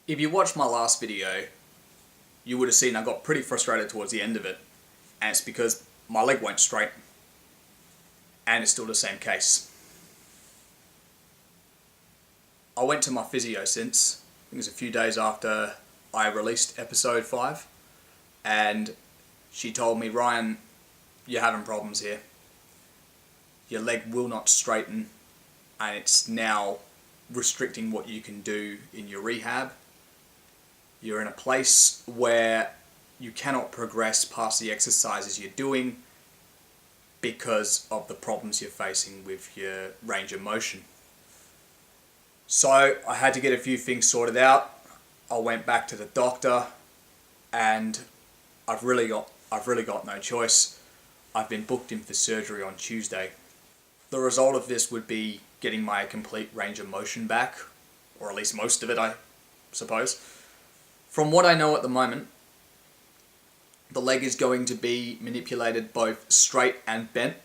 If you watched my last video, you would have seen I got pretty frustrated towards the end of it, and it's because my leg won't straighten, and it's still the same case. I went to my physio since, I think it was a few days after I released episode 5, and she told me, Ryan, you're having problems here. Your leg will not straighten, and it's now restricting what you can do in your rehab. You're in a place where you cannot progress past the exercises you're doing because of the problems you're facing with your range of motion. So I had to get a few things sorted out. I went back to the doctor, and I've really got no choice. I've been booked in for surgery on Tuesday. The result of this would be getting my complete range of motion back, or at least most of it, I suppose. From what I know at the moment, the leg is going to be manipulated both straight and bent.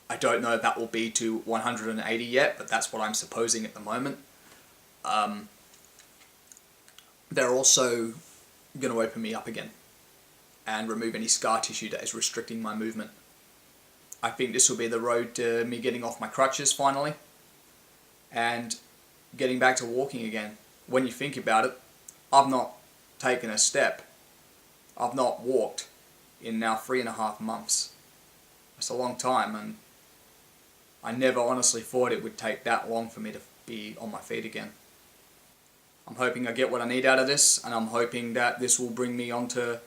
I don't know if that will be to 180 yet, but that's what I'm supposing at the moment. They're also going to open me up again and remove any scar tissue that is restricting my movement. I think this will be the road to me getting off my crutches finally and getting back to walking again. When you think about it, I've not taken a step. I've not walked in now 3.5 months. It's a long time, and I never honestly thought it would take that long for me to be on my feet again. I'm hoping I get what I need out of this, and I'm hoping that this will bring me onto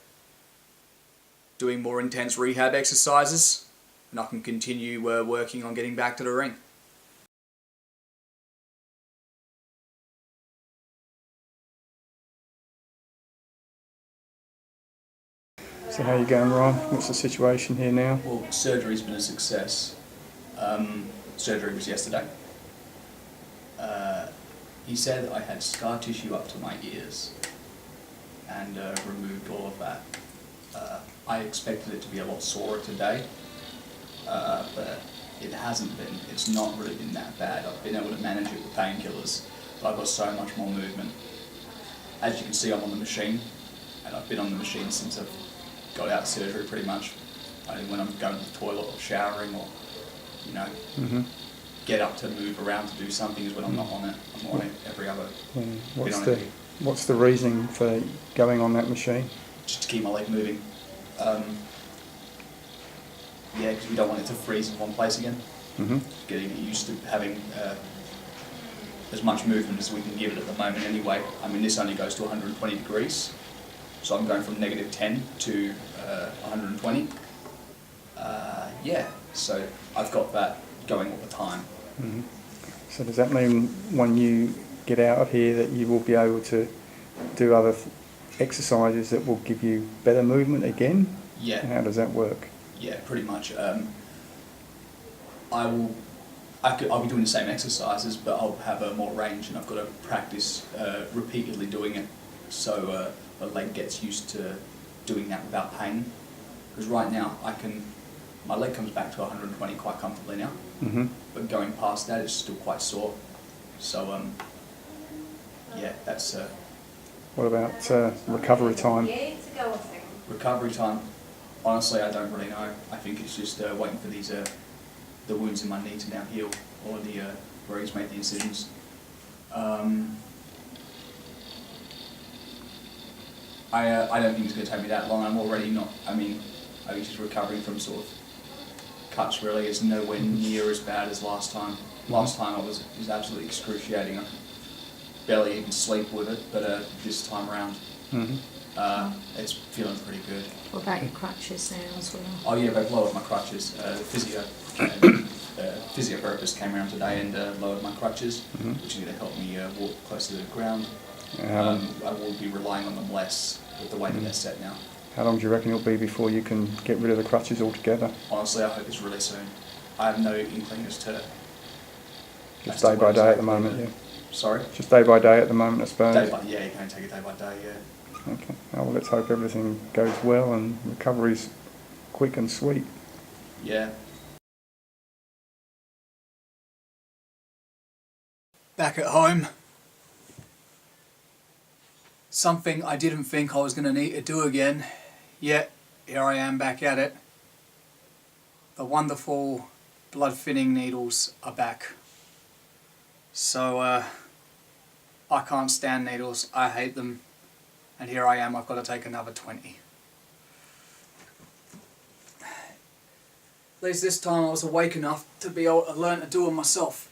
doing more intense rehab exercises, and I can continue working on getting back to the ring. So how are you going, Ryan? What's the situation here now? Well, surgery's been a success. Surgery was yesterday. He said I had scar tissue up to my ears and removed all of that. I expected it to be a lot sorer today, but it hasn't been. It's not really been that bad. I've been able to manage it with painkillers, but I've got so much more movement. As you can see, I'm on the machine, and I've been on the machine since I've got out of surgery pretty much. When I'm going to the toilet or showering or, get up to move around to do something is when I'm not on it. I'm on it every other. What's the reasoning for going on that machine? Just to keep my leg moving. Because we don't want it to freeze in one place again. Getting it used to having as much movement as we can give it at the moment anyway. I mean, this only goes to 120 degrees. So I'm going from -10 to 120. So I've got that going all the time. So does that mean when you get out of here that you will be able to do other exercises that will give you better movement again? Yeah. And how does that work? Yeah, pretty much. I'll be doing the same exercises, but I'll have more range, and I've got to practice repeatedly doing it, so the leg gets used to doing that without pain. Because right now, my leg comes back to 120 quite comfortably now, but going past that, it's still quite sore. So, that's... What about recovery time? Recovery time? Honestly, I don't really know. I think it's just waiting for these the wounds in my knee to now heal, or where he's made the incisions. I don't think it's going to take me that long. I'm already not. I mean, I was just recovering from sort of cuts. Really, it's nowhere near as bad as last time. Last time it was absolutely excruciating. I could barely even sleep with it, but this time around, it's feeling pretty good. What about your crutches now as well? Oh yeah, they've lowered my crutches. The physiotherapist came around today and lowered my crutches, which is going to help me walk closer to the ground. I will be relying on them less with the way that they're set now. How long do you reckon it'll be before you can get rid of the crutches altogether? Honestly, I hope it's really soon. I have no inkling as to... Just day by day at the moment, yeah? Sorry? Just day by day at the moment, I suppose? You can take it day by day, yeah. Okay. Well, let's hope everything goes well and recovery's quick and sweet. Yeah. Back at home. Something I didn't think I was going to need to do again, yet here I am back at it. The wonderful blood thinning needles are back. So I can't stand needles, I hate them, and here I am, I've got to take another 20. At least this time I was awake enough to be able to learn to do them myself.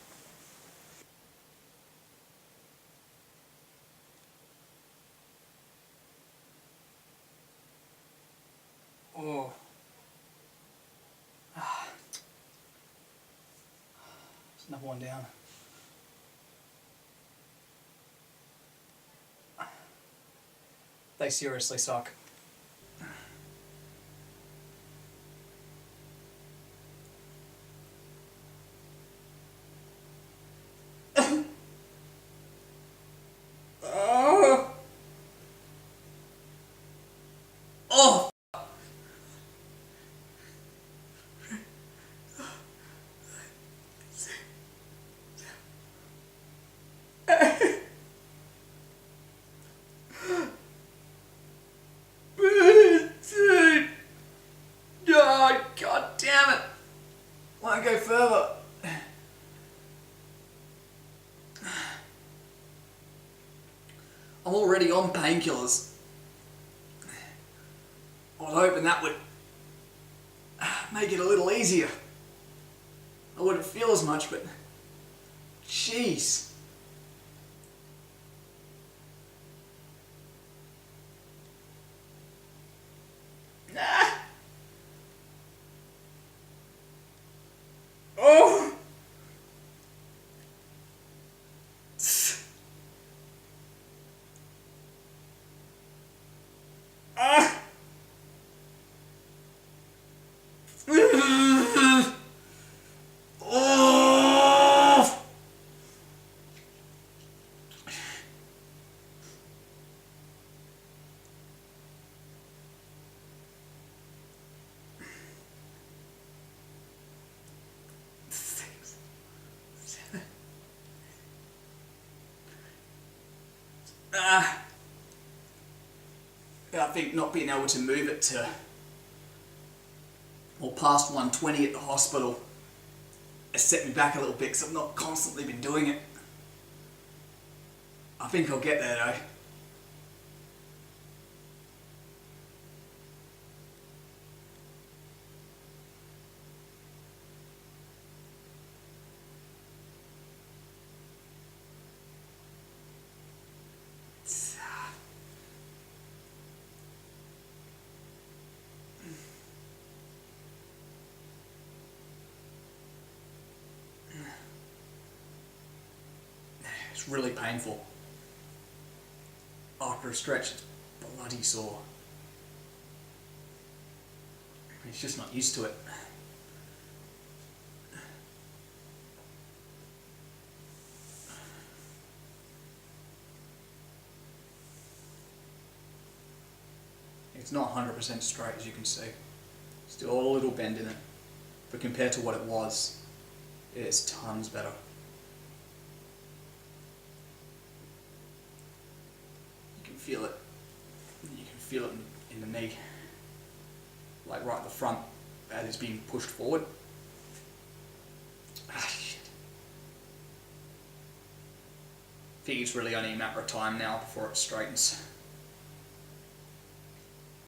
Oh. There's another one down. They seriously suck. Oh! God damn it! Won't go further. I'm already on painkillers. I was hoping that would make it a little easier. I wouldn't feel as much, but jeez. Oh! Ah! Oh! I think not being able to move it to or past 120 at the hospital has set me back a little bit because I've not constantly been doing it. I think I'll get there though. It's really painful. After a stretch, it's bloody sore. It's just not used to it. It's not 100% straight, as you can see. Still a little bend in it. But compared to what it was, it is tons better. You can feel it. You can feel it in the knee. Like right at the front, that is being pushed forward. Ah, shit. I think it's really only a matter of time now before it straightens.